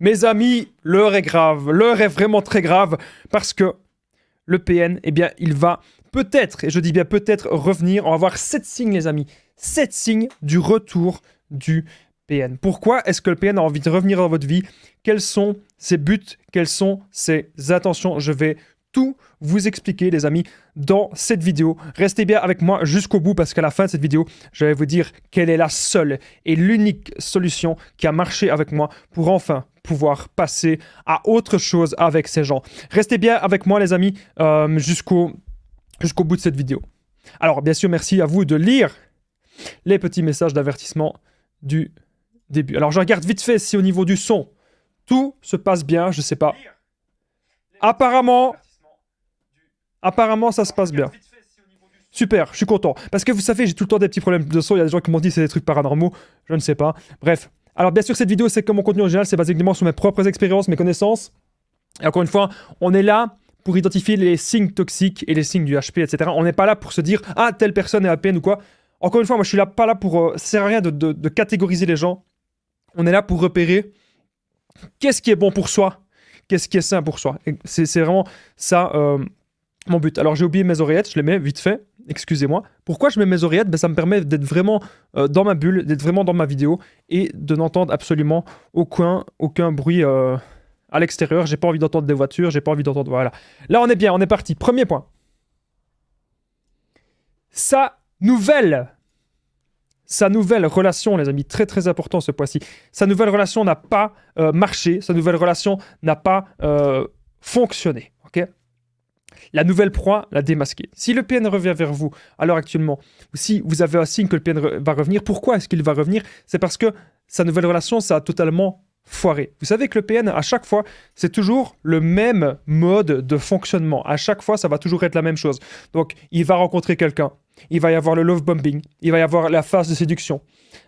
Mes amis, l'heure est grave. L'heure est vraiment très grave parce que le PN, eh bien, il va peut-être, et je dis bien peut-être, revenir. On va voir 7 signes, les amis. 7 signes du retour du PN. Pourquoi est-ce que le PN a envie de revenir dans votre vie? Quels sont ses buts? Quelles sont ses intentions? Je vais tout vous expliquer, les amis, dans cette vidéo. Restez bien avec moi jusqu'au bout parce qu'à la fin de cette vidéo, je vais vous dire quelle est la seule et l'unique solution qui a marché avec moi pour enfin pouvoir passer à autre chose avec ces gens. Restez bien avec moi, les amis, jusqu'au bout de cette vidéo. Alors, bien sûr, merci à vous de lire les petits messages d'avertissement du début. Alors, je regarde vite fait si au niveau du son, tout se passe bien, je sais pas. Apparemment, ça se passe bien. Super, je suis content. Parce que vous savez, j'ai tout le temps des petits problèmes de son. Il y a des gens qui m'ont dit que c'est des trucs paranormaux. Je ne sais pas. Bref. Alors, bien sûr, cette vidéo, c'est comme mon contenu original. C'est basiquement sur mes propres expériences, mes connaissances. Et encore une fois, on est là pour identifier les signes toxiques et les signes du HP, etc. On n'est pas là pour se dire « Ah, telle personne est APN ou quoi ». Encore une fois, moi, je suis là, pas là pour... ça sert à rien de catégoriser les gens. On est là pour repérer qu'est-ce qui est bon pour soi, qu'est-ce qui est sain pour soi. C'est vraiment ça... mon but. Alors j'ai oublié mes oreillettes, je les mets vite fait, excusez-moi. Pourquoi je mets mes oreillettes? Ben, ça me permet d'être vraiment dans ma bulle, d'être vraiment dans ma vidéo et de n'entendre absolument aucun bruit à l'extérieur. J'ai pas envie d'entendre des voitures, j'ai pas envie d'entendre... Voilà. Là on est bien, on est parti. Premier point. Sa nouvelle relation, les amis, très très important ce point-ci. Sa nouvelle relation n'a pas marché, sa nouvelle relation n'a pas fonctionné, ok? La nouvelle proie l'a démasqué. Si le PN revient vers vous à l'heure actuellement, ou si vous avez un signe que le PN va revenir, pourquoi est-ce qu'il va revenir? C'est parce que sa nouvelle relation, ça a totalement foiré. Vous savez que le PN, à chaque fois, c'est toujours le même mode de fonctionnement. À chaque fois, ça va toujours être la même chose. Donc, il va rencontrer quelqu'un, il va y avoir le love bombing, il va y avoir la phase de séduction.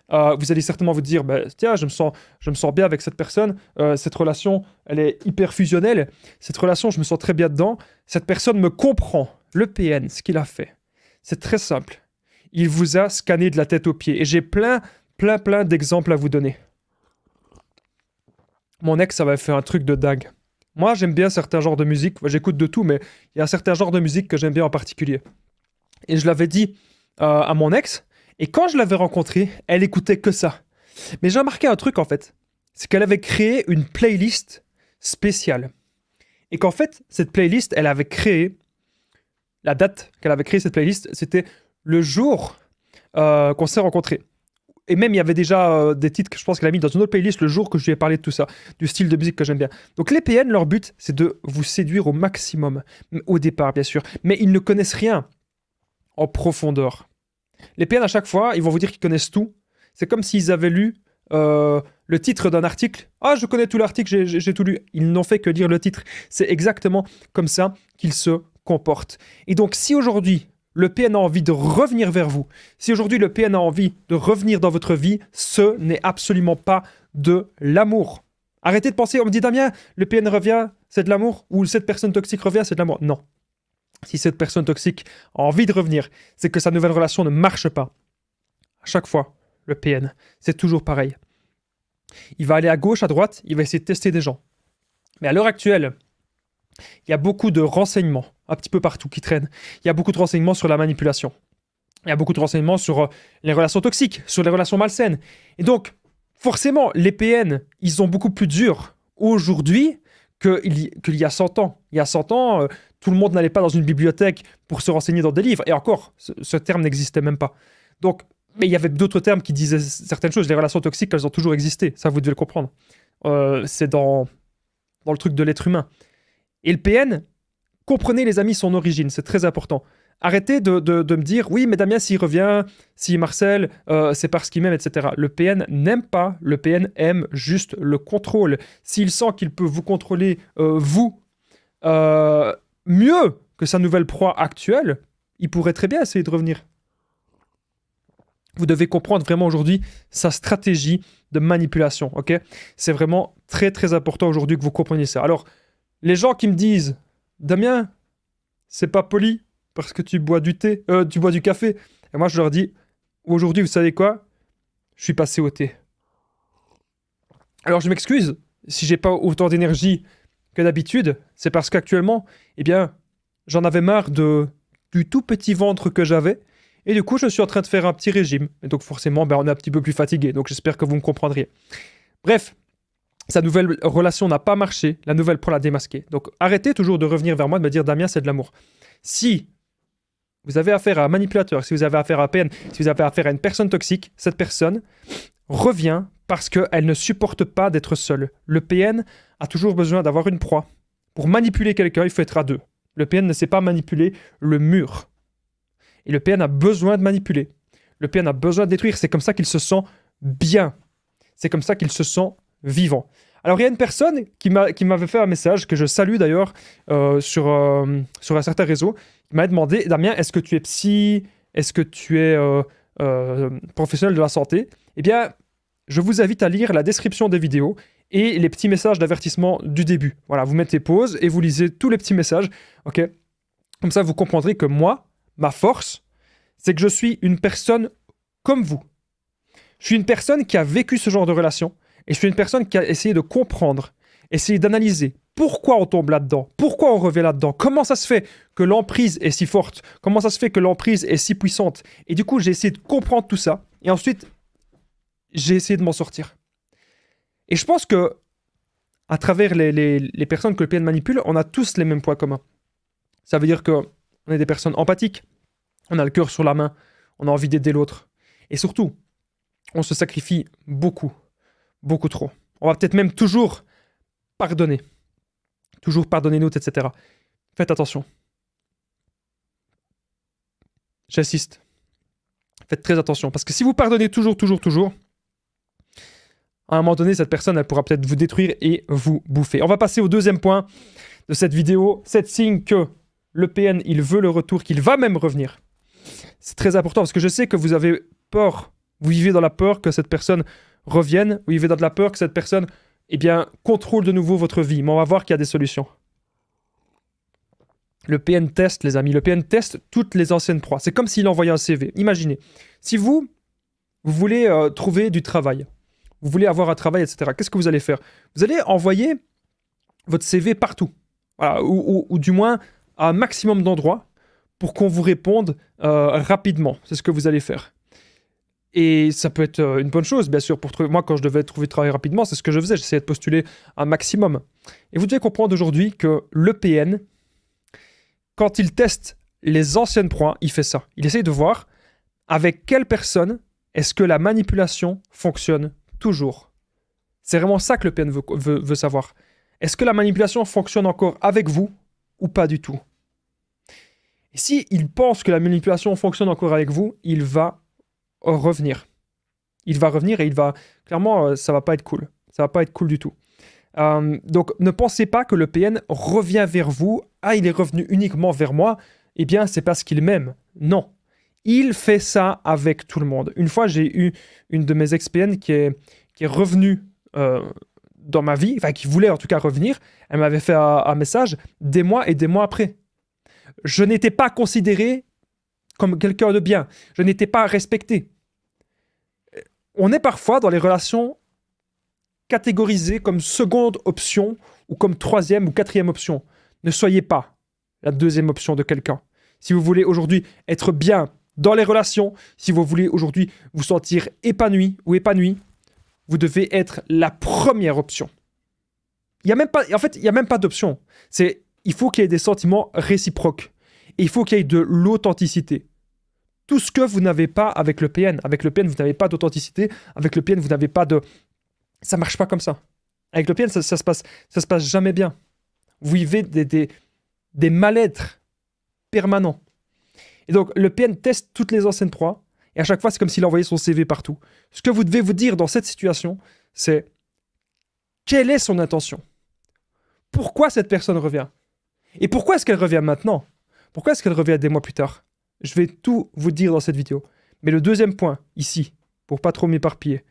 Vous allez certainement vous dire, bah, tiens, je me sens bien avec cette personne, cette relation, elle est hyper fusionnelle, cette relation, je me sens très bien dedans, cette personne me comprend. Le PN, ce qu'il a fait, c'est très simple. Il vous a scanné de la tête aux pieds. Et j'ai plein d'exemples à vous donner. Mon ex, ça va faire un truc de dingue. Moi, j'aime bien certains genres de musique, j'écoute de tout, mais il y a certains genres de musique que j'aime bien en particulier. Et je l'avais dit à mon ex, et quand je l'avais rencontrée, elle écoutait que ça. Mais j'ai remarqué un truc en fait, c'est qu'elle avait créé une playlist spéciale. Et qu'en fait, cette playlist, elle avait créé, la date qu'elle avait créé cette playlist, c'était le jour qu'on s'est rencontrés. Et même, il y avait déjà des titres que je pense qu'elle a mis dans une autre playlist le jour que je lui ai parlé de tout ça, du style de musique que j'aime bien. Donc les PN, leur but, c'est de vous séduire au maximum, au départ bien sûr, mais ils ne connaissent rien en profondeur. Les PN, à chaque fois, ils vont vous dire qu'ils connaissent tout. C'est comme s'ils avaient lu le titre d'un article. Ah, je connais tout l'article, j'ai tout lu. Ils n'ont fait que lire le titre. C'est exactement comme ça qu'ils se comportent. Et donc, si aujourd'hui, le PN a envie de revenir vers vous, si aujourd'hui le PN a envie de revenir dans votre vie, ce n'est absolument pas de l'amour. Arrêtez de penser, on me dit, Damien, le PN revient, c'est de l'amour, ou cette personne toxique revient, c'est de l'amour. Non. Si cette personne toxique a envie de revenir, c'est que sa nouvelle relation ne marche pas. À chaque fois, le PN, c'est toujours pareil. Il va aller à gauche, à droite, il va essayer de tester des gens. Mais à l'heure actuelle, il y a beaucoup de renseignements, un petit peu partout, qui traînent. Il y a beaucoup de renseignements sur la manipulation. Il y a beaucoup de renseignements sur les relations toxiques, sur les relations malsaines. Et donc, forcément, les PN, ils sont beaucoup plus durs aujourd'hui qu'il y a 100 ans. Il y a 100 ans, tout le monde n'allait pas dans une bibliothèque pour se renseigner dans des livres. Et encore, ce terme n'existait même pas. Donc, mais il y avait d'autres termes qui disaient certaines choses. Les relations toxiques, elles ont toujours existé. Ça, vous devez le comprendre. C'est dans le truc de l'être humain. Et le PN, comprenez les amis son origine, c'est très important. Arrêtez de me dire, oui, mais Damien, s'il revient, s'il marcelle, c'est parce qu'il m'aime, etc. Le PN n'aime pas, le PN aime juste le contrôle. S'il sent qu'il peut vous contrôler, vous, mieux que sa nouvelle proie actuelle, il pourrait très bien essayer de revenir. Vous devez comprendre vraiment aujourd'hui sa stratégie de manipulation, ok? C'est vraiment très très important aujourd'hui que vous compreniez ça. Alors, les gens qui me disent, Damien, c'est pas poli parce que tu bois du thé, tu bois du café. Et moi, je leur dis, aujourd'hui, vous savez quoi? Je suis passé au thé. Alors, je m'excuse si j'ai pas autant d'énergie que d'habitude, c'est parce qu'actuellement, eh bien, j'en avais marre du tout petit ventre que j'avais. Et du coup, je suis en train de faire un petit régime. Et donc forcément, ben, on est un petit peu plus fatigué. Donc j'espère que vous me comprendriez. Bref, sa nouvelle relation n'a pas marché. La nouvelle pour la démasquer. Donc arrêtez toujours de revenir vers moi, de me dire Damien, c'est de l'amour. Si vous avez affaire à un manipulateur, si vous avez affaire à un PN, si vous avez affaire à une personne toxique, cette personne revient parce qu'elle ne supporte pas d'être seule. Le PN a toujours besoin d'avoir une proie. Pour manipuler quelqu'un, il faut être à deux. Le PN ne sait pas manipuler le mur. Et le PN a besoin de manipuler. Le PN a besoin de détruire. C'est comme ça qu'il se sent bien. C'est comme ça qu'il se sent vivant. Alors, il y a une personne qui m'avait fait un message, que je salue d'ailleurs, sur un certain réseau, qui m'a demandé, Damien, est-ce que tu es psy? Est-ce que tu es professionnel de la santé? Eh bien, je vous invite à lire la description des vidéos et les petits messages d'avertissement du début. Voilà, vous mettez pause et vous lisez tous les petits messages. Ok? Comme ça, vous comprendrez que moi, ma force, c'est que je suis une personne comme vous. Je suis une personne qui a vécu ce genre de relation et je suis une personne qui a essayé de comprendre, essayé d'analyser pourquoi on tombe là-dedans, pourquoi on revient là-dedans, comment ça se fait que l'emprise est si forte, comment ça se fait que l'emprise est si puissante. Et du coup, j'ai essayé de comprendre tout ça et ensuite, j'ai essayé de m'en sortir. Et je pense que à travers les personnes que le PN manipule, on a tous les mêmes points communs. Ça veut dire qu'on est des personnes empathiques, on a le cœur sur la main, on a envie d'aider l'autre. Et surtout, on se sacrifie beaucoup, beaucoup trop. On va peut-être même toujours pardonner l'autre, etc. Faites attention. J'insiste. Faites très attention. Parce que si vous pardonnez toujours, à un moment donné, cette personne, elle pourra peut-être vous détruire et vous bouffer. On va passer au deuxième point de cette vidéo. C'est signe que le PN, il veut le retour, qu'il va même revenir. C'est très important parce que je sais que vous avez peur. Vous vivez dans la peur que cette personne revienne. Vous vivez dans de la peur que cette personne, eh bien, contrôle de nouveau votre vie. Mais on va voir qu'il y a des solutions. Le PN teste, les amis. Le PN teste toutes les anciennes proies. C'est comme s'il envoyait un CV. Imaginez, si vous voulez trouver du travail, vous voulez avoir un travail, etc., qu'est-ce que vous allez faire? Vous allez envoyer votre CV partout. Voilà, ou du moins à un maximum d'endroits pour qu'on vous réponde rapidement. C'est ce que vous allez faire. Et ça peut être une bonne chose, bien sûr. Moi, quand je devais trouver du travail rapidement, c'est ce que je faisais. J'essayais de postuler un maximum. Et vous devez comprendre aujourd'hui que le PN, quand il teste les anciennes proies, il fait ça. Il essaye de voir avec quelle personne est-ce que la manipulation fonctionne toujours. C'est vraiment ça que le PN veut savoir. Est-ce que la manipulation fonctionne encore avec vous ou pas du tout? Et s'il pense que la manipulation fonctionne encore avec vous, il va revenir. Il va revenir et il va... Clairement, ça va pas être cool. Ça va pas être cool du tout. Donc, ne pensez pas que le PN revient vers vous. Ah, il est revenu uniquement vers moi. Eh bien, c'est parce qu'il m'aime. Non. Il fait ça avec tout le monde. Une fois, j'ai eu une de mes ex-PN qui est revenue dans ma vie, enfin, qui voulait en tout cas revenir. Elle m'avait fait un message des mois et des mois après. Je n'étais pas considéré comme quelqu'un de bien. Je n'étais pas respecté. On est parfois dans les relations catégorisées comme seconde option ou comme troisième ou quatrième option. Ne soyez pas la deuxième option de quelqu'un. Si vous voulez aujourd'hui être bien dans les relations, si vous voulez aujourd'hui vous sentir épanoui ou épanouie, vous devez être la première option. Il y a même pas, en fait, il n'y a même pas d'option. Il faut qu'il y ait des sentiments réciproques. Et il faut qu'il y ait de l'authenticité. Tout ce que vous n'avez pas avec le PN. Avec le PN, vous n'avez pas d'authenticité. Avec le PN, vous n'avez pas de... Ça marche pas comme ça. Avec le PN, ça se passe jamais bien. Vous vivez des mal-être permanents. Et donc, le PN teste toutes les anciennes proies. Et à chaque fois, c'est comme s'il envoyait son CV partout. Ce que vous devez vous dire dans cette situation, c'est quelle est son intention? Pourquoi cette personne revient? Et pourquoi est-ce qu'elle revient maintenant? Pourquoi est-ce qu'elle revient des mois plus tard? Je vais tout vous dire dans cette vidéo. Mais le deuxième point, ici, pour pas trop m'éparpiller,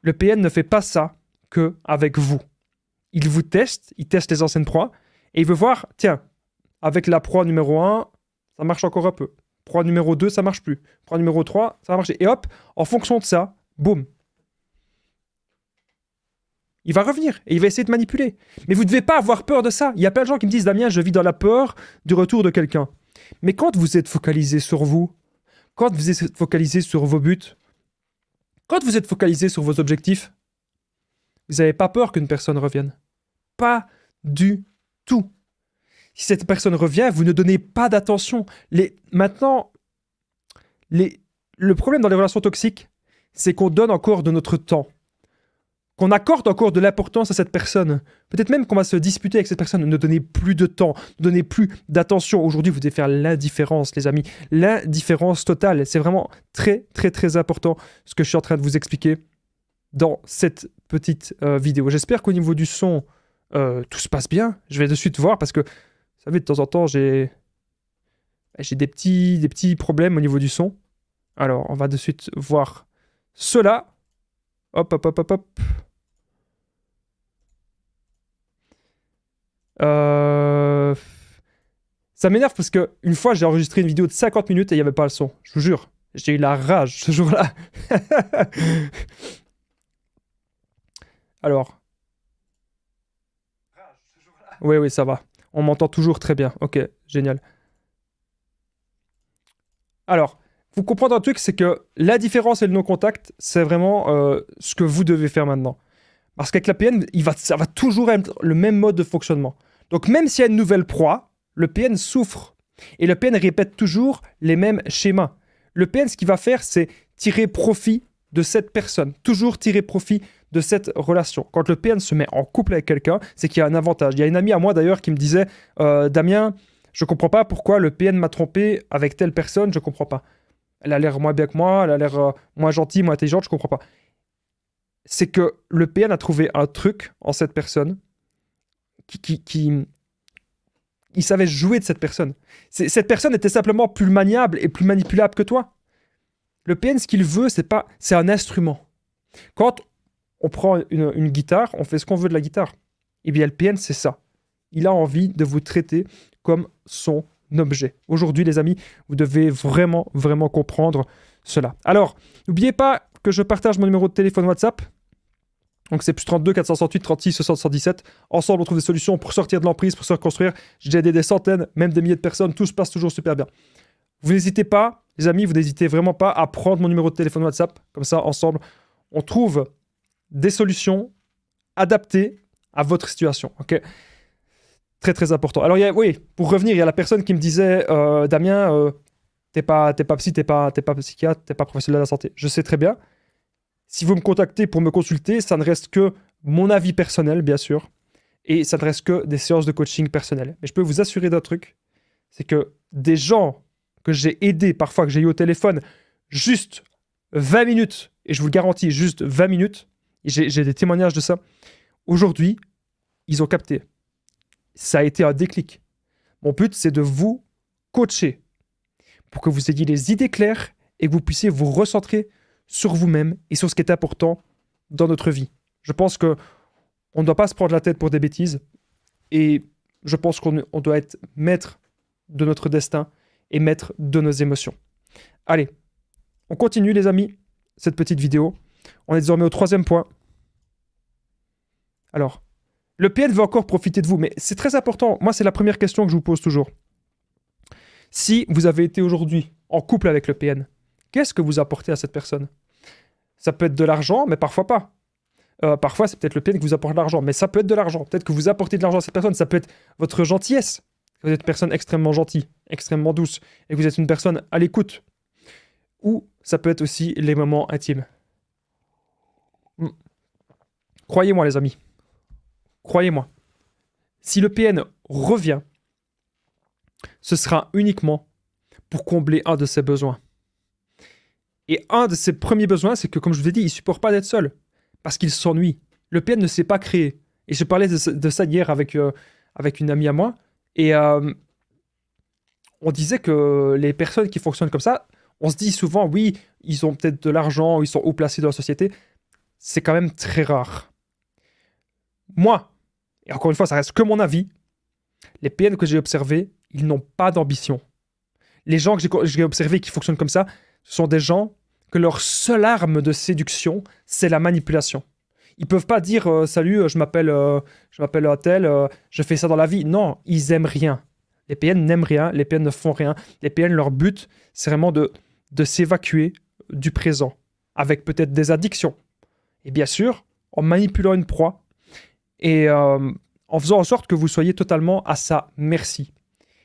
le PN ne fait pas ça que avec vous. Il vous teste, il teste les anciennes proies, et il veut voir, tiens, avec la proie numéro 1, ça marche encore un peu. Proie numéro 2, ça marche plus. Proie numéro 3, ça va marcher. Et hop, en fonction de ça, boum. Il va revenir et il va essayer de manipuler. Mais vous ne devez pas avoir peur de ça. Il y a plein de gens qui me disent, Damien, je vis dans la peur du retour de quelqu'un. Mais quand vous êtes focalisé sur vous, quand vous êtes focalisé sur vos buts, quand vous êtes focalisé sur vos objectifs, vous n'avez pas peur qu'une personne revienne. Pas du tout. Si cette personne revient, vous ne donnez pas d'attention. Maintenant, le problème dans les relations toxiques, c'est qu'on donne encore de notre temps. Qu'on accorde encore de l'importance à cette personne. Peut-être même qu'on va se disputer avec cette personne. Ne donnez plus de temps, ne donnez plus d'attention. Aujourd'hui, vous devez faire l'indifférence, les amis. L'indifférence totale. C'est vraiment très, très, très important ce que je suis en train de vous expliquer dans cette petite vidéo. J'espère qu'au niveau du son, tout se passe bien. Je vais de suite voir parce que, vous savez, de temps en temps, j'ai des petits problèmes au niveau du son. Alors, on va de suite voir cela. Hop, hop, hop, hop, hop. Ça m'énerve parce que une fois, j'ai enregistré une vidéo de 50 minutes et il n'y avait pas le son. Je vous jure, j'ai eu la rage ce jour-là. Alors. Oui, oui, ça va. On m'entend toujours très bien. Ok, génial. Alors, vous comprendre un truc, c'est que la différence et le non-contact, c'est vraiment ce que vous devez faire maintenant. Parce qu'avec la PN, ça va toujours être le même mode de fonctionnement. Donc même s'il y a une nouvelle proie, le PN souffre. Et le PN répète toujours les mêmes schémas. Le PN, ce qu'il va faire, c'est tirer profit de cette personne. Toujours tirer profit de cette relation. Quand le PN se met en couple avec quelqu'un, c'est qu'il y a un avantage. Il y a une amie à moi d'ailleurs qui me disait « Damien, je comprends pas pourquoi le PN m'a trompé avec telle personne, je comprends pas. Elle a l'air moins bien que moi, elle a l'air moins gentille, moins intelligente, je comprends pas. » C'est que le PN a trouvé un truc en cette personne il savait jouer de cette personne. Cette personne était simplement plus maniable et plus manipulable que toi. Le PN, ce qu'il veut, c'est un instrument. Quand on prend une guitare, on fait ce qu'on veut de la guitare. Et bien le PN, c'est ça. Il a envie de vous traiter comme son objet. Aujourd'hui, les amis, vous devez vraiment, vraiment comprendre cela. Alors, n'oubliez pas que je partage mon numéro de téléphone WhatsApp. Donc c'est plus 32 468 36 60 117. Ensemble, on trouve des solutions pour sortir de l'emprise, pour se reconstruire. J'ai aidé des centaines, même des milliers de personnes. Tout se passe toujours super bien. Vous n'hésitez pas, les amis, vous n'hésitez vraiment pas à prendre mon numéro de téléphone WhatsApp. Comme ça, ensemble, on trouve des solutions adaptées à votre situation. Ok ? Très, très important. Alors, oui, pour revenir, il y a la personne qui me disait Damien, t'es pas psy, t'es pas psychiatre, t'es pas professionnel de la santé. Je sais très bien. Si vous me contactez pour me consulter, ça ne reste que mon avis personnel, bien sûr, et ça ne reste que des séances de coaching personnelles. Mais je peux vous assurer d'un truc, c'est que des gens que j'ai aidés, parfois que j'ai eu au téléphone, juste 20 minutes, et je vous le garantis, juste 20 minutes, j'ai des témoignages de ça, aujourd'hui, ils ont capté. Ça a été un déclic. Mon but, c'est de vous coacher pour que vous ayez les idées claires et que vous puissiez vous recentrer sur vous-même et sur ce qui est important dans notre vie. Je pense qu'on ne doit pas se prendre la tête pour des bêtises et je pense qu'on doit être maître de notre destin et maître de nos émotions. Allez, on continue les amis, cette petite vidéo. On est désormais au 3e point. Alors, le PN veut encore profiter de vous, mais c'est très important. Moi, c'est la première question que je vous pose toujours. Si vous avez été aujourd'hui en couple avec le PN, qu'est-ce que vous apportez à cette personne? Ça peut être de l'argent, mais parfois pas. Parfois, c'est peut-être le PN qui vous apporte de l'argent, mais ça peut être de l'argent. Peut-être que vous apportez de l'argent à cette personne. Ça peut être votre gentillesse. Vous êtes une personne extrêmement gentille, extrêmement douce, et que vous êtes une personne à l'écoute. Ou ça peut être aussi les moments intimes. Croyez-moi, les amis. Croyez-moi. Si le PN revient, ce sera uniquement pour combler un de ses besoins. Et un de ses premiers besoins, c'est que, comme je vous ai dit, il ne supporte pas d'être seul. Parce qu'il s'ennuie. Le PN ne s'est pas créé. Et je parlais de ça hier avec une amie à moi. Et on disait que les personnes qui fonctionnent comme ça, on se dit souvent, oui, ils ont peut-être de l'argent, ils sont haut placés dans la société. C'est quand même très rare. Moi, et encore une fois, ça reste que mon avis, les PN que j'ai observés, ils n'ont pas d'ambition. Les gens que j'ai observés qui fonctionnent comme ça, ce sont des gens que leur seule arme de séduction, c'est la manipulation. Ils peuvent pas dire salut, je m'appelle Attel, je fais ça dans la vie. Non, ils aiment rien. Les PN n'aiment rien, les PN ne font rien. Les PN, leur but, c'est vraiment de s'évacuer du présent, avec peut-être des addictions. Et bien sûr, en manipulant une proie et en faisant en sorte que vous soyez totalement à sa merci.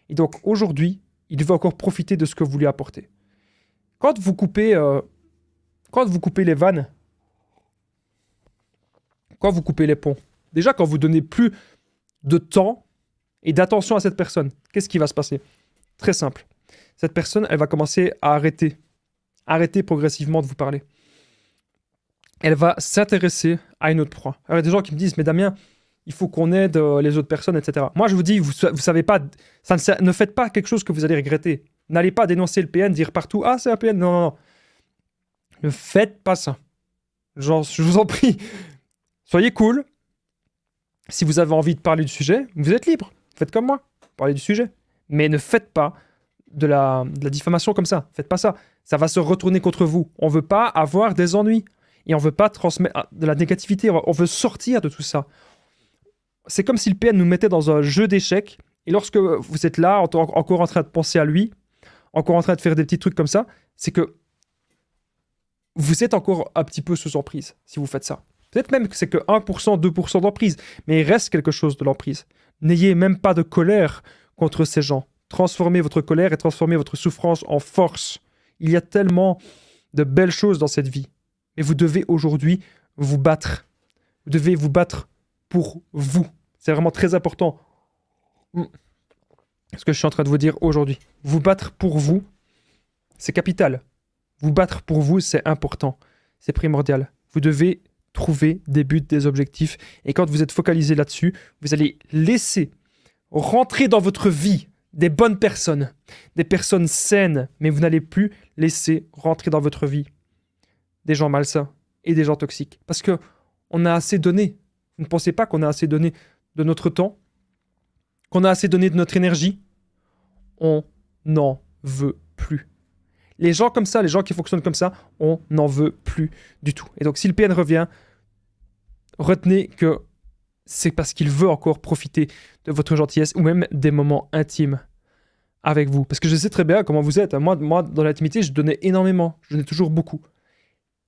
Et donc aujourd'hui, il veut encore profiter de ce que vous lui apportez. Quand vous coupez les vannes, quand vous coupez les ponts, déjà quand vous donnez plus de temps et d'attention à cette personne, qu'est-ce qui va se passer? Très simple. Cette personne, elle va commencer à arrêter progressivement de vous parler. Elle va s'intéresser à une autre proie. Alors, il y a des gens qui me disent, mais Damien, il faut qu'on aide les autres personnes, etc. Moi, je vous dis, vous savez pas, ne faites pas quelque chose que vous allez regretter. N'allez pas dénoncer le PN, dire partout, ah, c'est un PN. Non, non, non. Ne faites pas ça. Genre, je vous en prie. Soyez cool. Si vous avez envie de parler du sujet, vous êtes libre. Faites comme moi. Parlez du sujet. Mais ne faites pas de la diffamation comme ça. Faites pas ça. Ça va se retourner contre vous. On veut pas avoir des ennuis. Et on veut pas transmettre de la négativité. On veut sortir de tout ça. C'est comme si le PN nous mettait dans un jeu d'échecs. Et lorsque vous êtes là, encore en train de penser à lui, encore en train de faire des petits trucs comme ça, c'est que vous êtes encore un petit peu sous emprise si vous faites ça. Peut-être même que c'est que 1%, 2% d'emprise, mais il reste quelque chose de l'emprise. N'ayez même pas de colère contre ces gens. Transformez votre colère et transformez votre souffrance en force. Il y a tellement de belles choses dans cette vie. Mais vous devez aujourd'hui vous battre. Vous devez vous battre pour vous. C'est vraiment très important. Ce que je suis en train de vous dire aujourd'hui. Vous battre pour vous, c'est capital. Vous battre pour vous, c'est important. C'est primordial. Vous devez trouver des buts, des objectifs. Et quand vous êtes focalisé là-dessus, vous allez laisser rentrer dans votre vie des bonnes personnes, des personnes saines, mais vous n'allez plus laisser rentrer dans votre vie des gens malsains et des gens toxiques. Parce que on a assez donné. Vous ne pensez pas qu'on a assez donné de notre temps, qu'on a assez donné de notre énergie? On n'en veut plus. Les gens comme ça, les gens qui fonctionnent comme ça, on n'en veut plus du tout. Et donc si le PN revient, retenez que c'est parce qu'il veut encore profiter de votre gentillesse ou même des moments intimes avec vous. Parce que je sais très bien comment vous êtes. Moi dans l'intimité, je donnais énormément. Je donnais toujours beaucoup.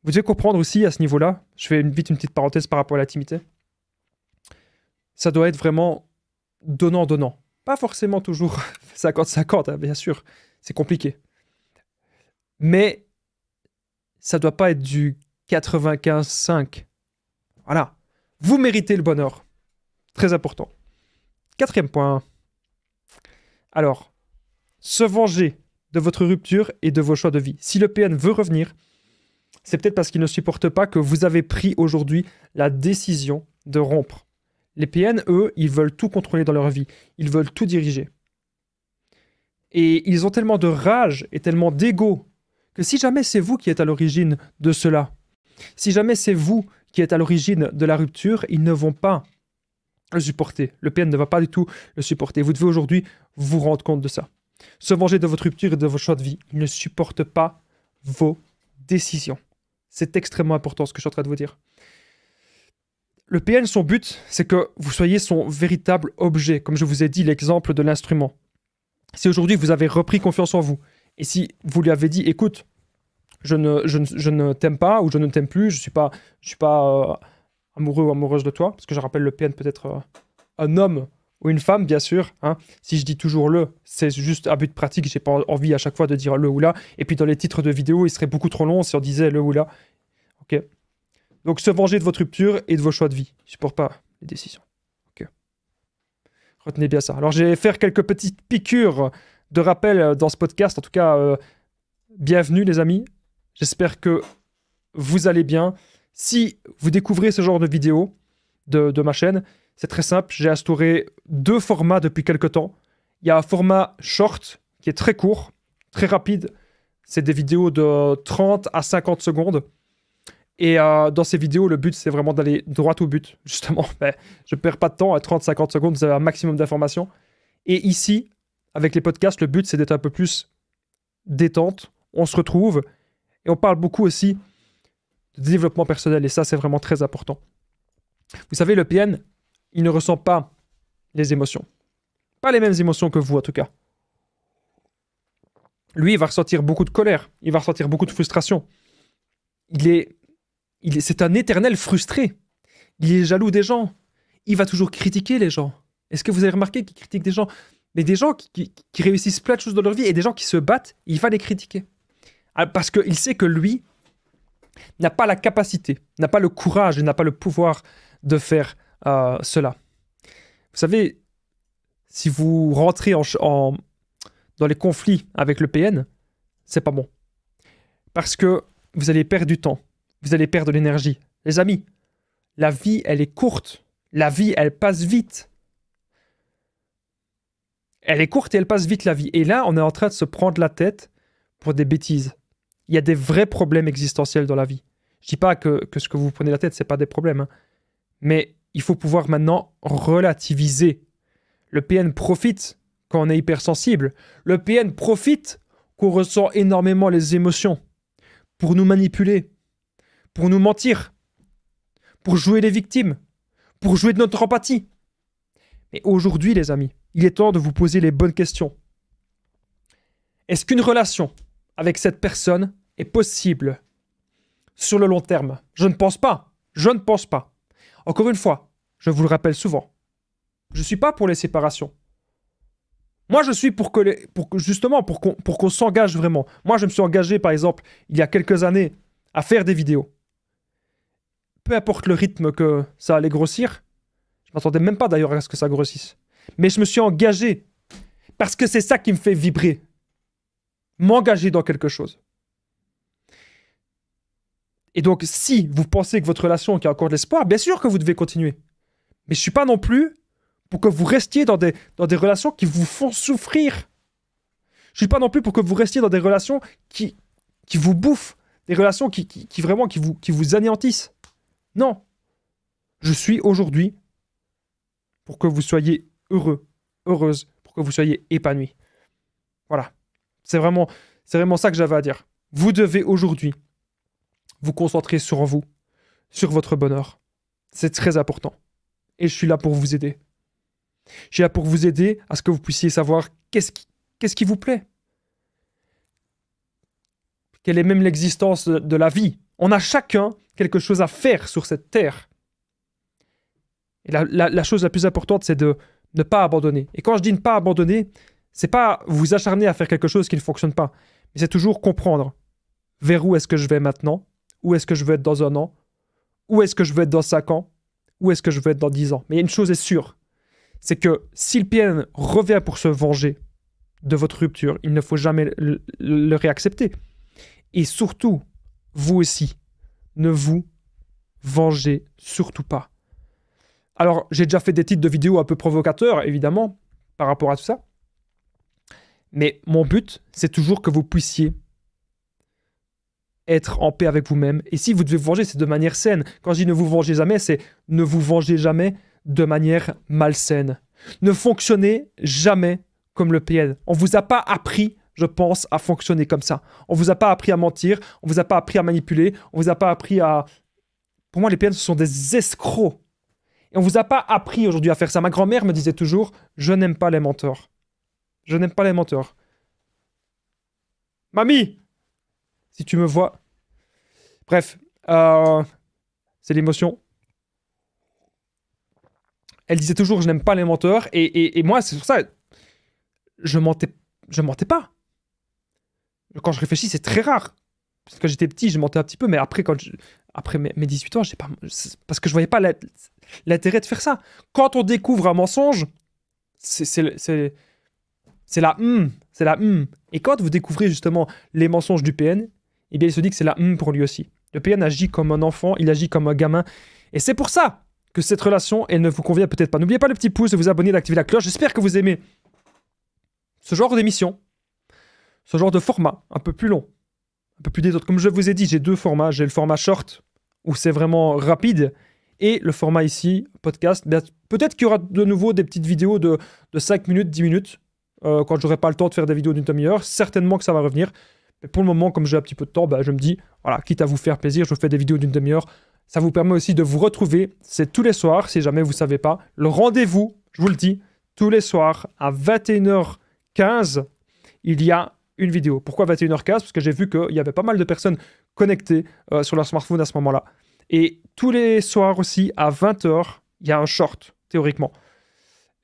Vous devez comprendre aussi à ce niveau-là, je fais vite une petite parenthèse par rapport à l'intimité, ça doit être vraiment donnant-donnant. Pas forcément toujours 50-50, hein, bien sûr, c'est compliqué. Mais ça ne doit pas être du 95-5. Voilà. Vous méritez le bonheur. Très important. 4e point. Alors, se venger de votre rupture et de vos choix de vie. Si le PN veut revenir, c'est peut-être parce qu'il ne supporte pas que vous avez pris aujourd'hui la décision de rompre. Les PN, eux, ils veulent tout contrôler dans leur vie. Ils veulent tout diriger. Et ils ont tellement de rage et tellement d'ego que si jamais c'est vous qui êtes à l'origine de cela, si jamais c'est vous qui êtes à l'origine de la rupture, ils ne vont pas le supporter. Le PN ne va pas du tout le supporter. Vous devez aujourd'hui vous rendre compte de ça. Se venger de votre rupture et de vos choix de vie. Il ne supporte pas vos décisions. C'est extrêmement important ce que je suis en train de vous dire. Le PN, son but, c'est que vous soyez son véritable objet. Comme je vous ai dit, l'exemple de l'instrument. Si aujourd'hui vous avez repris confiance en vous, et si vous lui avez dit, écoute, je ne t'aime pas ou je ne t'aime plus, je suis pas amoureux ou amoureuse de toi, parce que je rappelle le PN peut être un homme ou une femme, bien sûr. Hein. Si je dis toujours le, c'est juste à but pratique, j'ai pas envie à chaque fois de dire le ou la. Et puis dans les titres de vidéo, il serait beaucoup trop long si on disait le ou la. Ok. Donc se venger de votre rupture et de vos choix de vie. Je ne supporte pas les décisions. Ok. Retenez bien ça. Alors je vais faire quelques petites piqûres de rappel dans ce podcast. En tout cas, bienvenue les amis. J'espère que vous allez bien. Si vous découvrez ce genre de vidéo de ma chaîne, c'est très simple. J'ai instauré 2 formats depuis quelques temps. Il y a un format short qui est très court, très rapide. C'est des vidéos de 30 à 50 secondes. Et dans ces vidéos, le but, c'est vraiment d'aller droit au but, justement. Je ne perds pas de temps, à 30-50 secondes, vous avez un maximum d'informations. Et ici, avec les podcasts, le but, c'est d'être un peu plus détente. On se retrouve et on parle beaucoup aussi de développement personnel. Et ça, c'est vraiment très important. Vous savez, le PN, il ne ressent pas les émotions. Pas les mêmes émotions que vous, en tout cas. Lui, il va ressentir beaucoup de colère. Il va ressentir beaucoup de frustration. C'est un éternel frustré. Il est jaloux des gens. Il va toujours critiquer les gens. Est-ce que vous avez remarqué qu'il critique des gens? Mais des gens qui réussissent plein de choses dans leur vie et des gens qui se battent, il va les critiquer. Parce qu'il sait que lui n'a pas la capacité, n'a pas le courage et n'a pas le pouvoir de faire cela. Vous savez, si vous rentrez dans les conflits avec le PN, c'est pas bon. Parce que vous allez perdre du temps, vous allez perdre de l'énergie. Les amis, la vie, elle est courte. La vie, elle passe vite. Elle est courte et elle passe vite, la vie. Et là, on est en train de se prendre la tête pour des bêtises. Il y a des vrais problèmes existentiels dans la vie. Je dis pas que ce que vous prenez la tête, c'est pas des problèmes. Hein. Mais il faut pouvoir maintenant relativiser. Le PN profite quand on est hypersensible. Le PN profite qu'on ressent énormément les émotions pour nous manipuler, pour nous mentir, pour jouer les victimes, pour jouer de notre empathie. Mais aujourd'hui, les amis, il est temps de vous poser les bonnes questions. Est-ce qu'une relation avec cette personne est possible sur le long terme? Je ne pense pas. Je ne pense pas. Encore une fois, je vous le rappelle souvent, je ne suis pas pour les séparations. Moi, je suis pour qu'on s'engage vraiment. Moi, je me suis engagé, par exemple, il y a quelques années, à faire des vidéos. Peu importe le rythme que ça allait grossir, je ne m'attendais même pas d'ailleurs à ce que ça grossisse. Mais je me suis engagé parce que c'est ça qui me fait vibrer. M'engager dans quelque chose. Et donc, si vous pensez que votre relation, qu'il y a encore de l'espoir, bien sûr que vous devez continuer. Mais je ne suis pas non plus pour que vous restiez dans des relations qui vous font souffrir. Je ne suis pas non plus pour que vous restiez dans des relations qui vous bouffent, des relations qui vraiment vous anéantissent. Non. Je suis aujourd'hui pour que vous soyez heureux, heureuse, pour que vous soyez épanoui. Voilà. C'est vraiment ça que j'avais à dire. Vous devez aujourd'hui vous concentrer sur vous, sur votre bonheur. C'est très important. Et je suis là pour vous aider. Je suis là pour vous aider à ce que vous puissiez savoir qu'est-ce qui vous plaît. Quelle est même l'existence de la vie. On a chacun quelque chose à faire sur cette terre. Et la chose la plus importante, c'est de ne pas abandonner. Et quand je dis ne pas abandonner, c'est pas vous acharner à faire quelque chose qui ne fonctionne pas. Mais c'est toujours comprendre vers où est-ce que je vais maintenant, où est-ce que je veux être dans 1 an, où est-ce que je veux être dans 5 ans, où est-ce que je veux être dans 10 ans. Mais une chose est sûre, c'est que si le PN revient pour se venger de votre rupture, il ne faut jamais le réaccepter. Et surtout, vous aussi, ne vous vengez surtout pas. Alors, j'ai déjà fait des titres de vidéos un peu provocateurs, évidemment, par rapport à tout ça. Mais mon but, c'est toujours que vous puissiez être en paix avec vous-même. Et si vous devez vous venger, c'est de manière saine. Quand je dis ne vous vengez jamais, c'est ne vous vengez jamais de manière malsaine. Ne fonctionnez jamais comme le PN. On ne vous a pas appris, je pense, à fonctionner comme ça. On ne vous a pas appris à mentir, on ne vous a pas appris à manipuler, on ne vous a pas appris à... Pour moi, les PN, ce sont des escrocs. Et on ne vous a pas appris aujourd'hui à faire ça. Ma grand-mère me disait toujours, je n'aime pas les menteurs. Je n'aime pas les menteurs. Mamie, si tu me vois... Bref, c'est l'émotion. Elle disait toujours, je n'aime pas les menteurs. Et moi, c'est sur ça, je mentais pas. Quand je réfléchis, c'est très rare. Parce que quand j'étais petit, je mentais un petit peu. Mais après, après mes 18 ans, parce que je voyais pas l'intérêt de faire ça. Quand on découvre un mensonge, c'est la c'est la Et quand vous découvrez justement les mensonges du PN, eh bien, il se dit que c'est la pour lui aussi. Le PN agit comme un enfant, il agit comme un gamin. Et c'est pour ça que cette relation, elle ne vous convient peut-être pas. N'oubliez pas le petit pouce, de vous abonner, d'activer la cloche. J'espère que vous aimez ce genre d'émission, ce genre de format, un peu plus long, un peu plus détendu. Comme je vous ai dit, j'ai 2 formats. J'ai le format short, où c'est vraiment rapide, et le format ici, podcast. Peut-être qu'il y aura de nouveau des petites vidéos de 5 minutes, 10 minutes, quand j'aurai pas le temps de faire des vidéos d'1 demi-heure. Certainement que ça va revenir. Mais pour le moment, comme j'ai un petit peu de temps, bah, je me dis, voilà, quitte à vous faire plaisir, je vous fais des vidéos d'une demi-heure. Ça vous permet aussi de vous retrouver. C'est tous les soirs, si jamais vous ne savez pas. Le rendez-vous, je vous le dis, tous les soirs à 21h15, il y a une vidéo. Pourquoi 21h15? Parce que j'ai vu qu'il y avait pas mal de personnes connectées sur leur smartphone à ce moment-là. Et tous les soirs aussi, à 20h, il y a un short, théoriquement.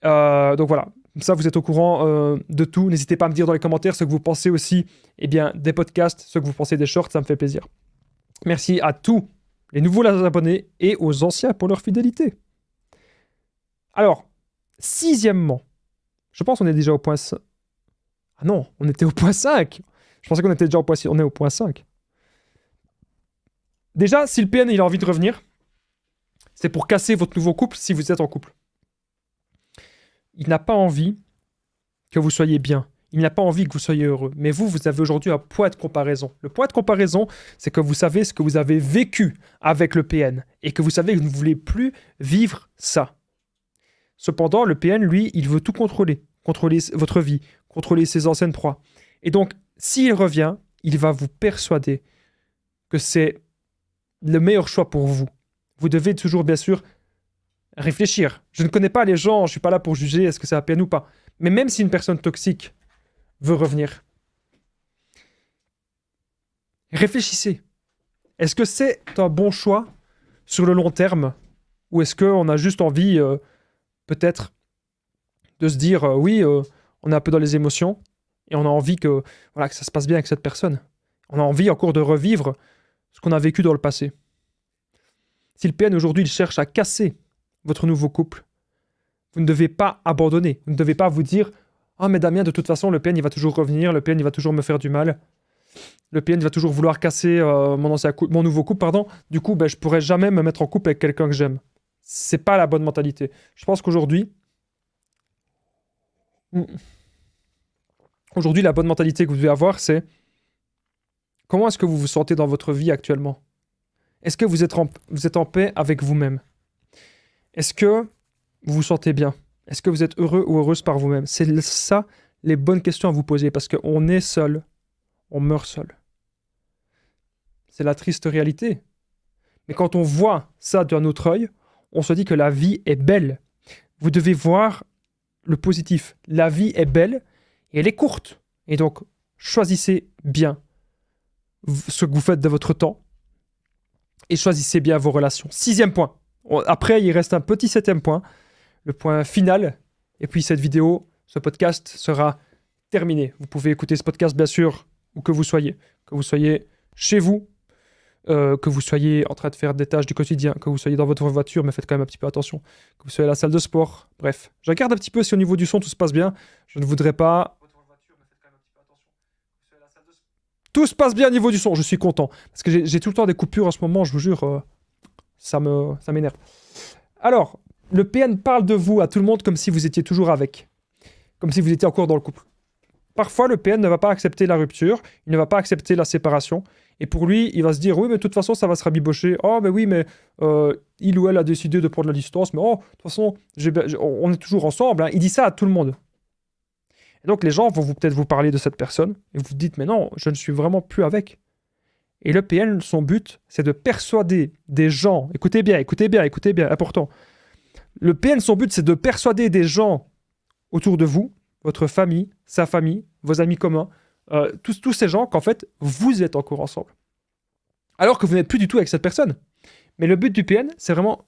Donc voilà, ça vous êtes au courant de tout. N'hésitez pas à me dire dans les commentaires ce que vous pensez aussi des podcasts, ce que vous pensez des shorts, ça me fait plaisir. Merci à tous les nouveaux abonnés et aux anciens pour leur fidélité. Alors, sixièmement, je pense qu'on est déjà au point 5. Ah non, on était au point 5. Je pensais qu'on était déjà au point 6. On est au point 5. Déjà, si le PN il a envie de revenir, c'est pour casser votre nouveau couple si vous êtes en couple. Il n'a pas envie que vous soyez bien. Il n'a pas envie que vous soyez heureux. Mais vous avez aujourd'hui un point de comparaison. Le point de comparaison, c'est que vous savez ce que vous avez vécu avec le PN et que vous savez que vous ne voulez plus vivre ça. Cependant, le PN, lui, il veut tout contrôler. Contrôler votre vie, contrôler ses anciennes proies. Et donc, s'il revient, il va vous persuader que c'est le meilleur choix pour vous. Vous devez toujours, bien sûr, réfléchir. Je ne connais pas les gens, je ne suis pas là pour juger est-ce que c'est un PN ou pas. Mais même si une personne toxique veut revenir, réfléchissez. Est-ce que c'est un bon choix sur le long terme? Ou est-ce qu'on a juste envie, peut-être, de se dire, oui, on est un peu dans les émotions, et on a envie que ça se passe bien avec cette personne. On a envie encore de revivre ce qu'on a vécu dans le passé. Si le PN aujourd'hui, il cherche à casser votre nouveau couple, vous ne devez pas abandonner. Vous ne devez pas vous dire « Ah, mais Damien, de toute façon, le PN, il va toujours revenir. Le PN, il va toujours me faire du mal. Le PN, il va toujours vouloir casser mon nouveau couple. Pardon. Du coup, je ne pourrai jamais me mettre en couple avec quelqu'un que j'aime. » C'est pas la bonne mentalité. Je pense qu'aujourd'hui, la bonne mentalité que vous devez avoir, c'est comment est-ce que vous vous sentez dans votre vie actuellement? Est-ce que vous êtes en paix avec vous-même? Est-ce que vous vous sentez bien? Est-ce que vous êtes heureux ou heureuse par vous-même? C'est ça les bonnes questions à vous poser parce qu'on est seul, on meurt seul. C'est la triste réalité. Mais quand on voit ça d'un autre œil, on se dit que la vie est belle. Vous devez voir le positif. La vie est belle et elle est courte. Et donc, choisissez bien ce que vous faites de votre temps et choisissez bien vos relations. 6e point. Après, il reste un petit 7e point, le point final. Et puis cette vidéo, ce podcast sera terminé. Vous pouvez écouter ce podcast, bien sûr, où que vous soyez chez vous, que vous soyez en train de faire des tâches du quotidien, que vous soyez dans votre voiture, mais faites quand même un petit peu attention, que vous soyez à la salle de sport. Bref, je regarde un petit peu si au niveau du son tout se passe bien. Je ne voudrais pas... Tout se passe bien au niveau du son, je suis content. Parce que j'ai tout le temps des coupures en ce moment, je vous jure, ça m'énerve. Alors, le PN parle de vous à tout le monde comme si vous étiez toujours avec. Comme si vous étiez encore dans le couple. Parfois, le PN ne va pas accepter la rupture, il ne va pas accepter la séparation. Et pour lui, il va se dire, oui, mais de toute façon, ça va se rabibocher. Oh, mais oui, mais il ou elle a décidé de prendre la distance. Mais oh, de toute façon, on est toujours ensemble. Hein. Il dit ça à tout le monde. Et donc, les gens vont peut-être vous parler de cette personne. Et vous dites, mais non, je ne suis vraiment plus avec. Et le PN, son but, c'est de persuader des gens. Écoutez bien, important. Le PN, son but, c'est de persuader des gens autour de vous, votre famille, sa famille, vos amis communs, tous ces gens qu'en fait, vous êtes encore ensemble. Alors que vous n'êtes plus du tout avec cette personne. Mais le but du PN, c'est vraiment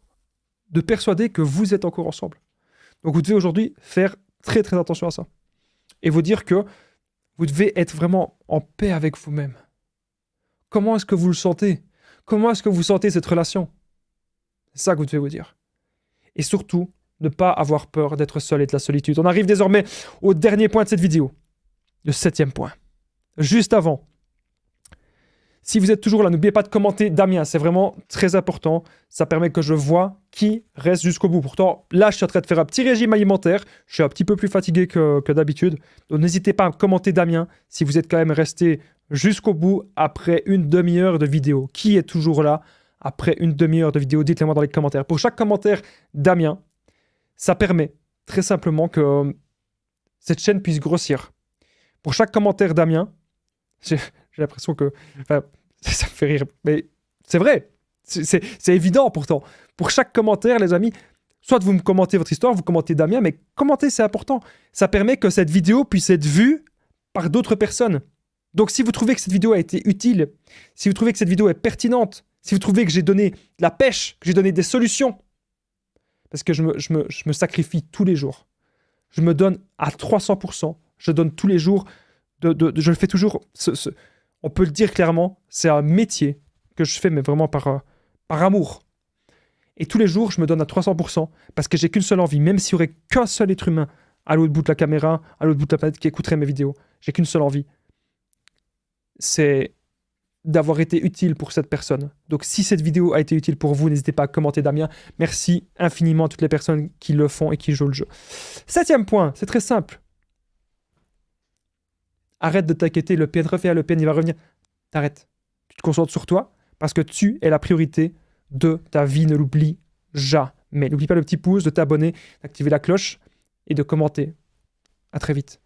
de persuader que vous êtes encore ensemble. Donc vous devez aujourd'hui faire très très attention à ça. Et vous dire que vous devez être vraiment en paix avec vous-même. Comment est-ce que vous le sentez? Comment est-ce que vous sentez cette relation? C'est ça que vous devez vous dire. Et surtout, ne pas avoir peur d'être seul et de la solitude. On arrive désormais au dernier point de cette vidéo. Le 7e point. Juste avant. Si vous êtes toujours là, n'oubliez pas de commenter Damien. C'est vraiment très important. Ça permet que je vois qui reste jusqu'au bout. Pourtant, là, je suis en train de faire un petit régime alimentaire. Je suis un petit peu plus fatigué que d'habitude. Donc, n'hésitez pas à commenter Damien si vous êtes quand même resté jusqu'au bout après une demi-heure de vidéo. Qui est toujours là après une demi-heure de vidéo? Dites-le moi dans les commentaires. Pour chaque commentaire Damien, ça permet très simplement que cette chaîne puisse grossir. Pour chaque commentaire Damien, J'ai l'impression que... Enfin, ça me fait rire. Mais c'est vrai. C'est évident pourtant. Pour chaque commentaire, les amis, soit vous me commentez votre histoire, vous commentez Damien, mais commenter, c'est important. Ça permet que cette vidéo puisse être vue par d'autres personnes. Donc si vous trouvez que cette vidéo a été utile, si vous trouvez que cette vidéo est pertinente, si vous trouvez que j'ai donné de la pêche, que j'ai donné des solutions, parce que je me sacrifie tous les jours. Je me donne à 300%. Je donne tous les jours. Je le fais toujours. On peut le dire clairement, c'est un métier que je fais, mais vraiment par amour. Et tous les jours, je me donne à 300% parce que j'ai qu'une seule envie. Même s'il n'y aurait qu'un seul être humain à l'autre bout de la caméra, à l'autre bout de la planète qui écouterait mes vidéos, j'ai qu'une seule envie. C'est d'avoir été utile pour cette personne. Donc si cette vidéo a été utile pour vous, n'hésitez pas à commenter Damien. Merci infiniment à toutes les personnes qui le font et qui jouent le jeu. 7e point, c'est très simple. Arrête de t'inquiéter, le PN revient, le PN il va revenir. T'arrêtes. Tu te concentres sur toi parce que tu es la priorité de ta vie, ne l'oublie jamais. N'oublie pas le petit pouce, de t'abonner, d'activer la cloche et de commenter. À très vite.